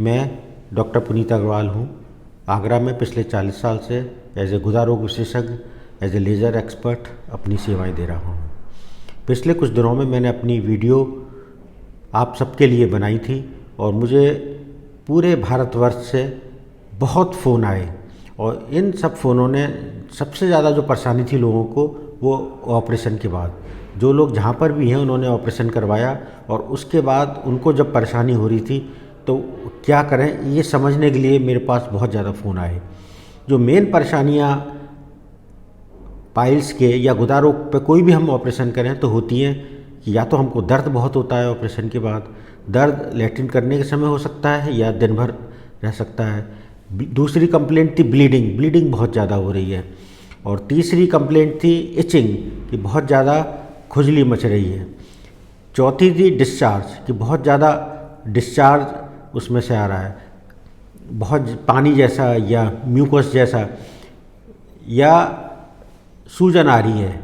मैं डॉक्टर पुनीत अग्रवाल हूँ। आगरा में पिछले 40 साल से एज ए गुदा रोग विशेषज्ञ, एज ए लेज़र एक्सपर्ट अपनी सेवाएं दे रहा हूँ। पिछले कुछ दिनों में मैंने अपनी वीडियो आप सबके लिए बनाई थी और मुझे पूरे भारतवर्ष से बहुत फ़ोन आए और इन सब फ़ोनों ने सबसे ज़्यादा जो परेशानी थी लोगों को वो ऑपरेशन के बाद, जो लोग जहाँ पर भी हैं उन्होंने ऑपरेशन करवाया और उसके बाद उनको जब परेशानी हो रही थी तो क्या करें ये समझने के लिए मेरे पास बहुत ज़्यादा फ़ोन आए। जो मेन परेशानियाँ पाइल्स के या गुदा रोग पे कोई भी हम ऑपरेशन करें तो होती हैं कि या तो हमको दर्द बहुत होता है ऑपरेशन के बाद, दर्द लैट्रिन करने के समय हो सकता है या दिन भर रह सकता है। दूसरी कंप्लेंट थी ब्लीडिंग बहुत ज़्यादा हो रही है। और तीसरी कंप्लेंट थी इचिंग कि बहुत ज़्यादा खुजली मच रही है। चौथी थी डिस्चार्ज कि बहुत ज़्यादा डिस्चार्ज उसमें से आ रहा है, बहुत पानी जैसा या म्यूकस जैसा, या सूजन आ रही है,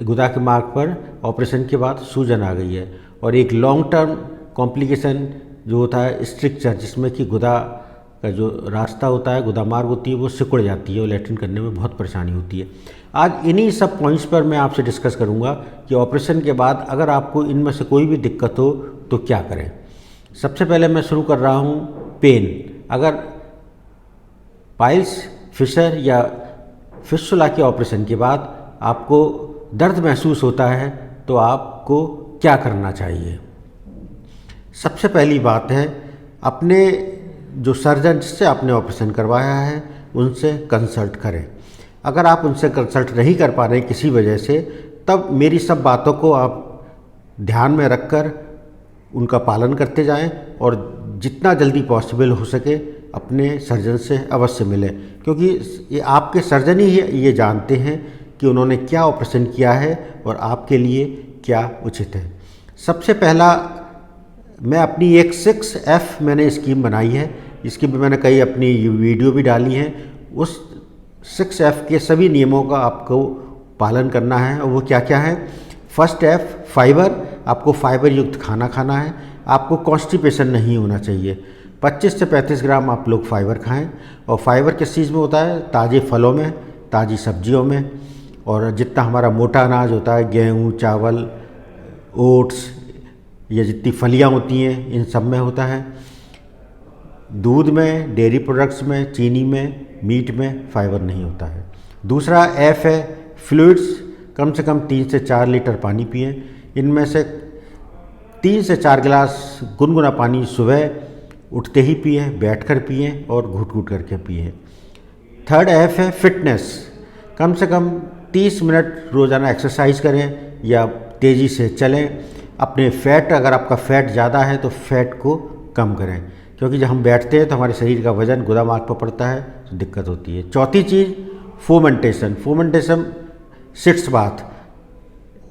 गुदा के मार्ग पर ऑपरेशन के बाद सूजन आ गई है। और एक लॉन्ग टर्म कॉम्प्लिकेशन जो होता है स्ट्रिक्चर, जिसमें कि गुदा का जो रास्ता होता है, गुदा मार्ग होती है, वो सिकुड़ जाती है और लैट्रिन करने में बहुत परेशानी होती है। आज इन्हीं सब पॉइंट्स पर मैं आपसे डिस्कस करूंगा कि ऑपरेशन के बाद अगर आपको इनमें से कोई भी दिक्कत हो तो क्या करें। सबसे पहले मैं शुरू कर रहा हूँ पेन। अगर पाइल्स, फिशर या फिस्टुला के ऑपरेशन के बाद आपको दर्द महसूस होता है तो आपको क्या करना चाहिए। सबसे पहली बात है, अपने जो सर्जन जिससे आपने ऑपरेशन करवाया है उनसे कंसल्ट करें। अगर आप उनसे कंसल्ट नहीं कर पा रहे किसी वजह से, तब मेरी सब बातों को आप ध्यान में रखकर उनका पालन करते जाएं और जितना जल्दी पॉसिबल हो सके अपने सर्जन से अवश्य मिलें, क्योंकि ये आपके सर्जन ही ये जानते हैं कि उन्होंने क्या ऑपरेशन किया है और आपके लिए क्या उचित है। सबसे पहला, मैं अपनी एक 6F मैंने स्कीम बनाई है, इसकी भी मैंने कई अपनी वीडियो भी डाली हैं। उस 6F के सभी नियमों का आपको पालन करना है और वो क्या क्या है। फर्स्ट F फाइबर, आपको फाइबर युक्त खाना खाना है, आपको कॉन्स्टिपेशन नहीं होना चाहिए। 25 से 35 ग्राम आप लोग फाइबर खाएं। और फाइबर किस चीज़ में होता है, ताज़े फलों में, ताज़ी सब्जियों में, और जितना हमारा मोटा अनाज होता है, गेहूँ, चावल, ओट्स, ये जितनी फलियाँ होती हैं इन सब में होता है। दूध में, डेयरी प्रोडक्ट्स में, चीनी में, मीट में फाइबर नहीं होता है। दूसरा F है फ्लूइड्स, कम से कम 3 से 4 लीटर पानी पिएं। इनमें से 3 से 4 गिलास गुनगुना पानी सुबह उठते ही पिएं, बैठकर पिएं और घूट घूट करके पिएं। थर्ड F है फिटनेस, कम से कम 30 मिनट रोज़ाना एक्सरसाइज करें या तेज़ी से चलें। अपने फैट, अगर आपका फैट ज़्यादा है तो फैट को कम करें, क्योंकि जब हम बैठते हैं तो हमारे शरीर का वजन गुदा मार्ग पर पड़ता है तो दिक्कत होती है। चौथी चीज़ फोमेंटेशन सिट्स बाथ।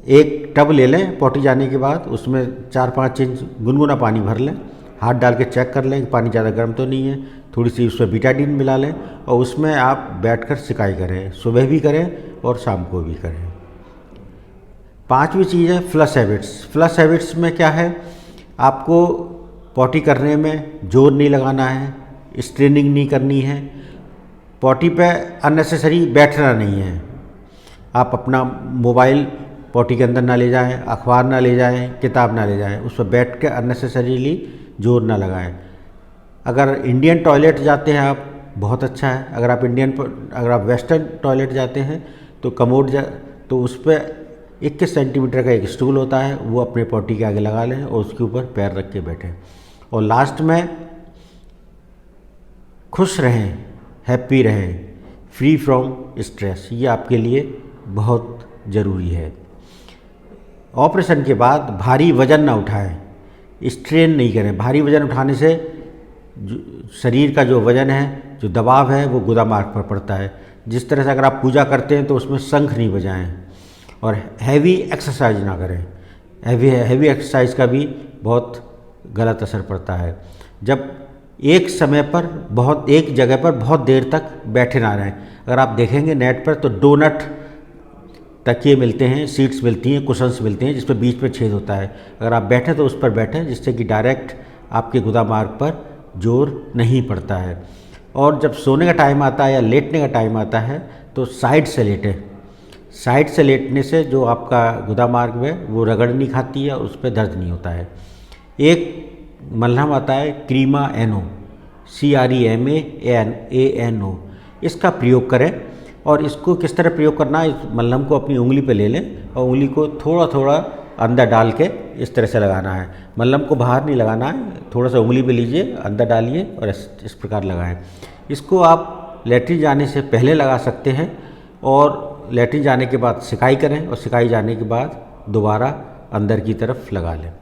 एक टब ले लें पॉटी जाने के बाद, उसमें 4-5 इंच गुनगुना पानी भर लें, हाथ डाल के चेक कर लें कि पानी ज़्यादा गर्म तो नहीं है, थोड़ी सी उसमें बीटाडीन मिला लें और उसमें आप बैठकर सिकाई करें, सुबह भी करें और शाम को भी करें। पांचवी चीज़ है फ्लश हैबिट्स। फ्लश हैबिट्स में क्या है, आपको पॉटी करने में जोर नहीं लगाना है, स्ट्रेनिंग नहीं करनी है, पॉटी पे अननेसेसरी बैठना नहीं है। आप अपना मोबाइल पॉटी के अंदर ना ले जाएं, अखबार ना ले जाएं, किताब ना ले जाएं, उस पर बैठ के अननेसेसरीली जोर ना लगाएं। अगर इंडियन टॉयलेट जाते हैं आप, बहुत अच्छा है। अगर आप वेस्टर्न टॉयलेट जाते हैं तो तो उस पर 21 सेंटीमीटर का एक स्टूल होता है, वो अपने पॉटी के आगे लगा लें और उसके ऊपर पैर रख के बैठें। और लास्ट में खुश रहें, हैप्पी रहें, फ्री फ्रॉम स्ट्रेस, ये आपके लिए बहुत ज़रूरी है। ऑपरेशन के बाद भारी वज़न ना उठाएं, स्ट्रेन नहीं करें। भारी वज़न उठाने से शरीर का जो वज़न है, जो दबाव है, वो गुदा मार्ग पर पड़ता है। जिस तरह से अगर आप पूजा करते हैं तो उसमें शंख नहीं बजाएं और हैवी एक्सरसाइज ना करें। हैवी एक्सरसाइज का भी बहुत गलत असर पड़ता है। जब एक जगह पर बहुत देर तक बैठे ना रहें। अगर आप देखेंगे नेट पर तो डोनट तकिए मिलते हैं, सीट्स मिलती हैं, कुशन्स मिलते हैं, जिस पर बीच में छेद होता है। अगर आप बैठें तो उस पर बैठें, जिससे कि डायरेक्ट आपके गुदा मार्ग पर जोर नहीं पड़ता है। और जब सोने का टाइम आता है या लेटने का टाइम आता है तो साइड से लेटें। साइड से लेटने से जो आपका गुदा मार्ग है वो रगड़ नहीं खाती है और उस पर दर्द नहीं होता है। एक मलहम आता है क्रीमा एनो, CREMAANO, इसका प्रयोग करें। और इसको किस तरह प्रयोग करना है, इस मलहम को अपनी उंगली पे ले लें और उंगली को थोड़ा थोड़ा अंदर डाल के इस तरह से लगाना है। मलहम को बाहर नहीं लगाना है, थोड़ा सा उंगली पे लीजिए, अंदर डालिए और इस प्रकार लगाएं। इसको आप लेटरिन जाने से पहले लगा सकते हैं और लेटरिन जाने के बाद सिकाई करें और सिकाई जाने के बाद दोबारा अंदर की तरफ लगा लें।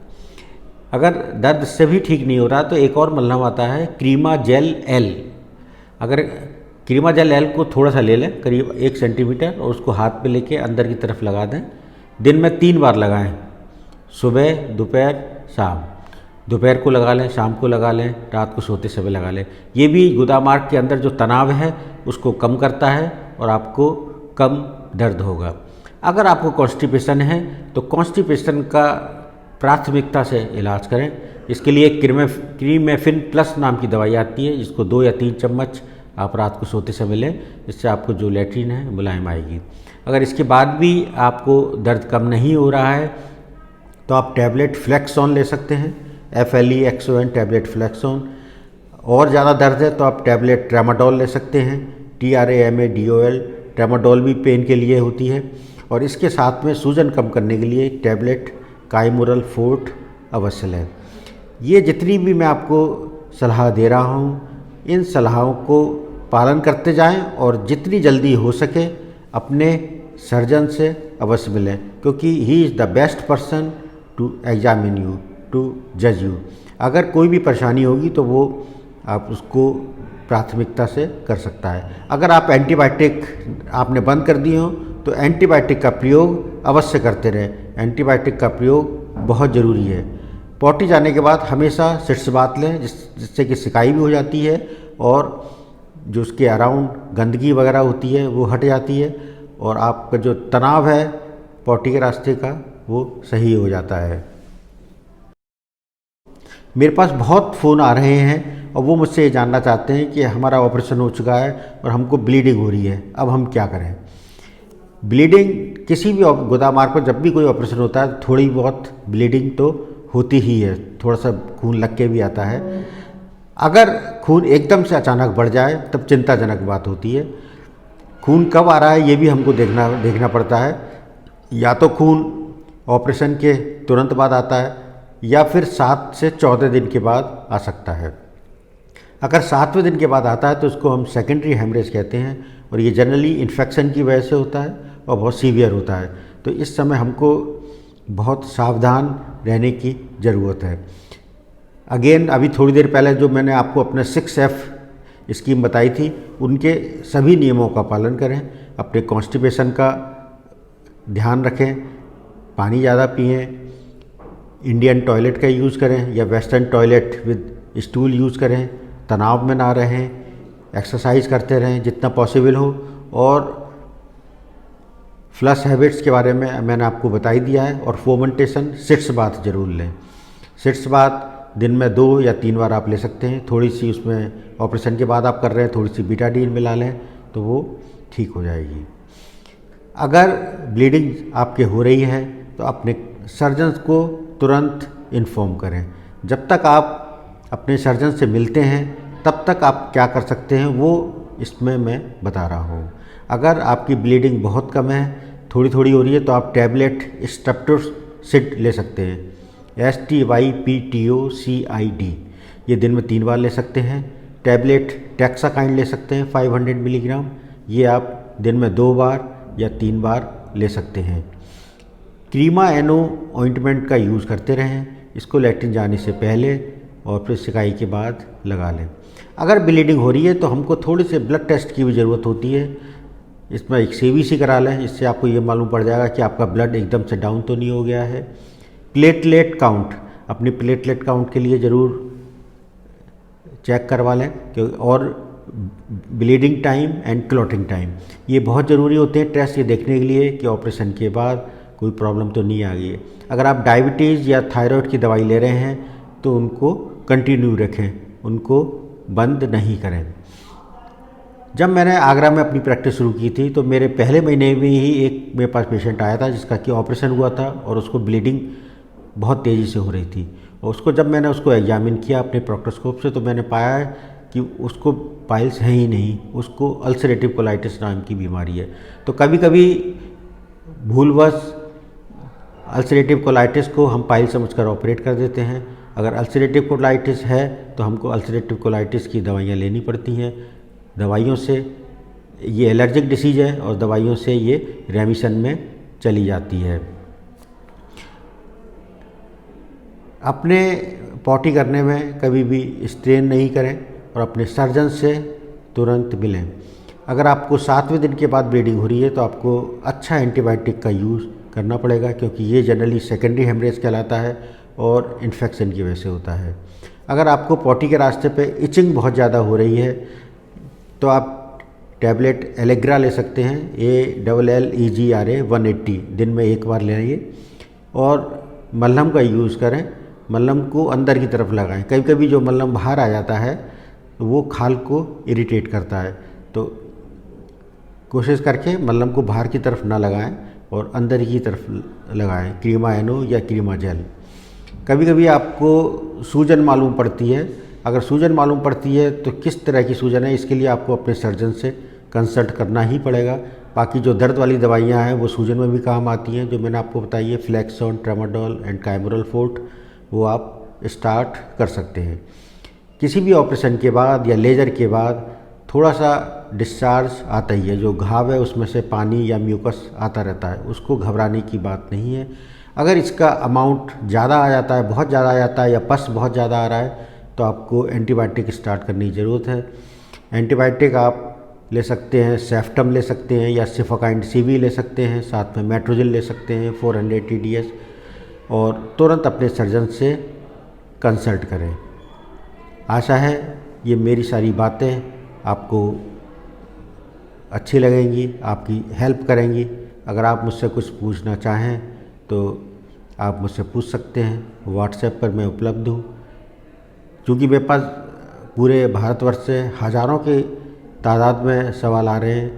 अगर दर्द से भी ठीक नहीं हो रहा तो एक और मलहम आता है क्रीमा जेल एल। अगर क्रीमा जेल एल को थोड़ा सा ले लें, करीब 1 सेंटीमीटर, और उसको हाथ पे लेके अंदर की तरफ लगा दें। दिन में 3 बार लगाएं, सुबह, दोपहर, शाम। दोपहर को लगा लें, शाम को लगा लें, रात को सोते समय लगा लें। ये भी गुदा मार्ग के अंदर जो तनाव है उसको कम करता है और आपको कम दर्द होगा। अगर आपको कॉन्स्टिपेशन है तो कॉन्स्टिपेशन का प्राथमिकता से इलाज करें। इसके लिए क्रीमेफिन प्लस नाम की दवाई आती है, जिसको 2 या 3 चम्मच आप रात को सोते समय लें। इससे आपको जो लेटरिन है मुलायम आएगी। अगर इसके बाद भी आपको दर्द कम नहीं हो रहा है तो आप टैबलेट फ्लेक्सोन ले सकते हैं, FLEXON टैबलेट फ्लेक्सोन। और ज़्यादा दर्द है तो आप टैबलेट ट्रामाडोल ले सकते हैं, TRAMADOL। ट्रामाडोल भी पेन के लिए होती है। और इसके साथ में सूजन कम करने के लिए टैबलेट काइमुरल फोर्ट अवश्य लें। ये जितनी भी मैं आपको सलाह दे रहा हूँ, इन सलाहों को पालन करते जाएं और जितनी जल्दी हो सके अपने सर्जन से अवश्य मिलें, क्योंकि he is the best person to examine you, to जज यू। अगर कोई भी परेशानी होगी तो वो आप उसको प्राथमिकता से कर सकता है। अगर आप एंटीबायोटिक आपने बंद कर दिए हो तो एंटीबायोटिक का प्रयोग अवश्य करते रहें। एंटीबायोटिक का प्रयोग बहुत ज़रूरी है। पॉटी जाने के बाद हमेशा सिट्स बात लें, जिससे कि सिकाई भी हो जाती है और जो उसके अराउंड गंदगी वगैरह होती है वो हट जाती है और आपका जो तनाव है पॉटी के रास्ते का वो सही हो जाता है। मेरे पास बहुत फ़ोन आ रहे हैं और वो मुझसे ये जानना चाहते हैं कि हमारा ऑपरेशन हो चुका है और हमको ब्लीडिंग हो रही है, अब हम क्या करें। ब्लीडिंग किसी भी गुदा मार्ग पर जब भी कोई ऑपरेशन होता है थोड़ी बहुत ब्लीडिंग तो होती ही है, थोड़ा सा खून लग के भी आता है। अगर खून एकदम से अचानक बढ़ जाए तब चिंताजनक बात होती है। खून कब आ रहा है ये भी हमको देखना पड़ता है। या तो खून ऑपरेशन के तुरंत बाद आता है या फिर 7 से 14 दिन के बाद आ सकता है। अगर 7वें दिन के बाद आता है तो उसको हम सेकेंडरी हेमरेज कहते हैं और ये जनरली इन्फेक्शन की वजह से होता है और बहुत सीवियर होता है। तो इस समय हमको बहुत सावधान रहने की ज़रूरत है। अगेन अभी थोड़ी देर पहले जो मैंने आपको अपना 6F स्कीम बताई थी, उनके सभी नियमों का पालन करें। अपने कॉन्स्टिपेशन का ध्यान रखें, पानी ज़्यादा पिएं, इंडियन टॉयलेट का यूज़ करें या western toilet with stool use करें, तनाव में ना रहें, एक्सरसाइज करते रहें जितना पॉसिबल हो। और फ्लश हैबिट्स के बारे में मैंने आपको बता ही दिया है। और फोमेंटेशन सिट्स बाथ ज़रूर लें। सिट्स बाथ दिन में 2 या 3 बार आप ले सकते हैं। थोड़ी सी उसमें ऑपरेशन के बाद आप कर रहे हैं, थोड़ी सी बीटाडीन मिला लें तो वो ठीक हो जाएगी। अगर ब्लीडिंग आपके हो रही है तो अपने सर्जन को तुरंत इन्फॉर्म करें। जब तक आप अपने सर्जन से मिलते हैं तब तक आप क्या कर सकते हैं वो इसमें मैं बता रहा हूँ। अगर आपकी ब्लीडिंग बहुत कम है, थोड़ी थोड़ी हो रही है, तो आप टैबलेट स्ट्रेप्टोसिड ले सकते हैं, STYPTOCID। ये दिन में 3 बार ले सकते हैं। टैबलेट टेक्साकाइंड ले सकते हैं 500 मिलीग्राम, ये आप दिन में 2 बार या 3 बार ले सकते हैं। क्रीमा एनो ऑइंटमेंट का यूज़ करते रहें, इसको लैट्रिन जाने से पहले और फिर सिकाई के बाद लगा लें। अगर ब्लीडिंग हो रही है तो हमको थोड़ी से ब्लड टेस्ट की भी ज़रूरत होती है। इसमें एक CBC करा लें, इससे आपको ये मालूम पड़ जाएगा कि आपका ब्लड एकदम से डाउन तो नहीं हो गया है। प्लेटलेट काउंट, अपनी प्लेटलेट काउंट के लिए ज़रूर चेक करवा लें क्योंकि और bleeding time and clotting time, ये बहुत ज़रूरी होते हैं टेस्ट ये देखने के लिए कि ऑपरेशन के बाद कोई प्रॉब्लम तो नहीं आ गई है। अगर आप डायबिटीज़ या थायराइड की दवाई ले रहे हैं तो उनको कंटिन्यू रखें, उनको बंद नहीं करें। जब मैंने आगरा में अपनी प्रैक्टिस शुरू की थी तो मेरे पहले महीने में ही एक मेरे पास पेशेंट आया था जिसका कि ऑपरेशन हुआ था और उसको ब्लीडिंग बहुत तेज़ी से हो रही थी। और उसको जब मैंने उसको एग्जामिन किया अपने प्रोक्टोस्कोप से तो मैंने पाया कि उसको पाइल्स है ही नहीं, उसको अल्सरेटिव कोलाइटिस नाम की बीमारी है। तो कभी कभी भूलवश अल्सरेटिव कोलाइटिस को हम पाइल समझकर ऑपरेट कर देते हैं। अगर अल्सरेटिव कोलाइटिस है तो हमको अल्सरेटिव कोलाइटिस की दवाइयाँ लेनी पड़ती हैं। दवाइयों से ये एलर्जिक डिसीज़ है और दवाइयों से ये रेमिशन में चली जाती है। अपने पॉटी करने में कभी भी स्ट्रेन नहीं करें और अपने सर्जन से तुरंत मिलें। अगर आपको 7वें दिन के बाद ब्लीडिंग हो रही है तो आपको अच्छा एंटीबायोटिक का यूज़ करना पड़ेगा, क्योंकि ये जनरली सेकेंडरी हेमरेज कहलाता है और इन्फेक्शन की वजह से होता है। अगर आपको पॉटी के रास्ते पे इचिंग बहुत ज़्यादा हो रही है तो आप टैबलेट एलेग्रा ले सकते हैं, ALLEGRA 180 दिन में एक बार लेंगे और मलहम का यूज़ करें। मलहम को अंदर की तरफ लगाएं। कभी कभी जो मलहम बाहर आ जाता है तो वो खाल को इरिटेट करता है, तो कोशिश करके मलहम को बाहर की तरफ ना लगाएं और अंदर की तरफ लगाएं, क्रीमा एनो या क्रीमा जेल। कभी कभी आपको सूजन मालूम पड़ती है। अगर सूजन मालूम पड़ती है तो किस तरह की सूजन है इसके लिए आपको अपने सर्जन से कंसल्ट करना ही पड़ेगा। बाकी जो दर्द वाली दवाइयाँ हैं वो सूजन में भी काम आती हैं, जो मैंने आपको बताई है, फ्लेक्सोन, ट्रामाडोल एंड काइमोरल फोर्ट, वो आप स्टार्ट कर सकते हैं। किसी भी ऑपरेशन के बाद या लेज़र के बाद थोड़ा सा डिस्चार्ज आता ही है, जो घाव है उसमें से पानी या म्यूकस आता रहता है, उसको घबराने की बात नहीं है। अगर इसका अमाउंट ज़्यादा आ जाता है, बहुत ज़्यादा आ जाता है या पस बहुत ज़्यादा आ रहा है तो आपको एंटीबायोटिक स्टार्ट करने की ज़रूरत है। एंटीबायोटिक आप ले सकते हैं, सेफ्टम ले सकते हैं या सिफोकाइन CV ले सकते हैं, साथ में मेट्रोजिल ले सकते हैं 400 TDS, और तुरंत अपने सर्जन से कंसल्ट करें। आशा है ये मेरी सारी बातें आपको अच्छी लगेंगी, आपकी हेल्प करेंगी। अगर आप मुझसे कुछ पूछना चाहें तो आप मुझसे पूछ सकते हैं। व्हाट्सएप पर मैं उपलब्ध हूँ। क्योंकि मेरे पास पूरे भारतवर्ष से हज़ारों की तादाद में सवाल आ रहे हैं,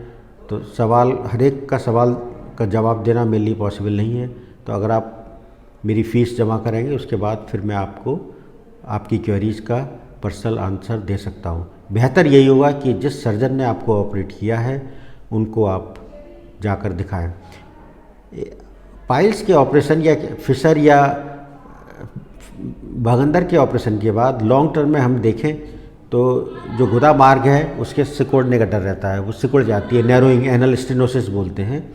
तो हर एक का सवाल का जवाब देना मेरे लिए पॉसिबल नहीं है। तो अगर आप मेरी फ़ीस जमा करेंगे उसके बाद फिर मैं आपको आपकी क्वेरीज़ का पर्सनल आंसर दे सकता हूँ। बेहतर यही होगा कि जिस सर्जन ने आपको ऑपरेट किया है उनको आप जाकर दिखाएं। पाइल्स के ऑपरेशन या फिशर या भगंदर के ऑपरेशन के बाद लॉन्ग टर्म में हम देखें तो जो गुदा मार्ग है उसके सिकुड़ने का डर रहता है, वो सिकुड़ जाती है, नैरोइंग एनल स्टेनोसिस बोलते हैं।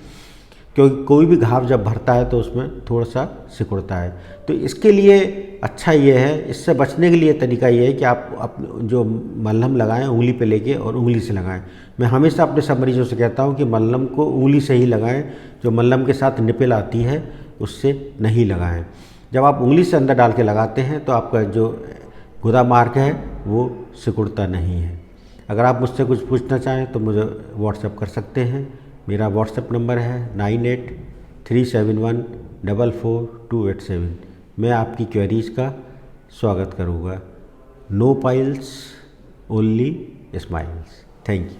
क्योंकि कोई भी घाव जब भरता है तो उसमें थोड़ा सा सिकुड़ता है। तो इसके लिए अच्छा ये है, इससे बचने के लिए तरीका ये है कि आप जो मलहम लगाएं उंगली पे लेके और उंगली से लगाएं। मैं हमेशा अपने सब मरीजों से कहता हूं कि मलहम को उंगली से ही लगाएं, जो मलहम के साथ निपल आती है उससे नहीं लगाएं। जब आप उंगली से अंदर डाल के लगाते हैं तो आपका जो गुदा मार्ग है वो सिकुड़ता नहीं है। अगर आप मुझसे कुछ पूछना चाहें तो मुझे व्हाट्सएप कर सकते हैं। मेरा व्हाट्सएप नंबर है 9837144287। मैं आपकी क्वेरीज़ का स्वागत करूँगा। No piles, only smiles. Thank you.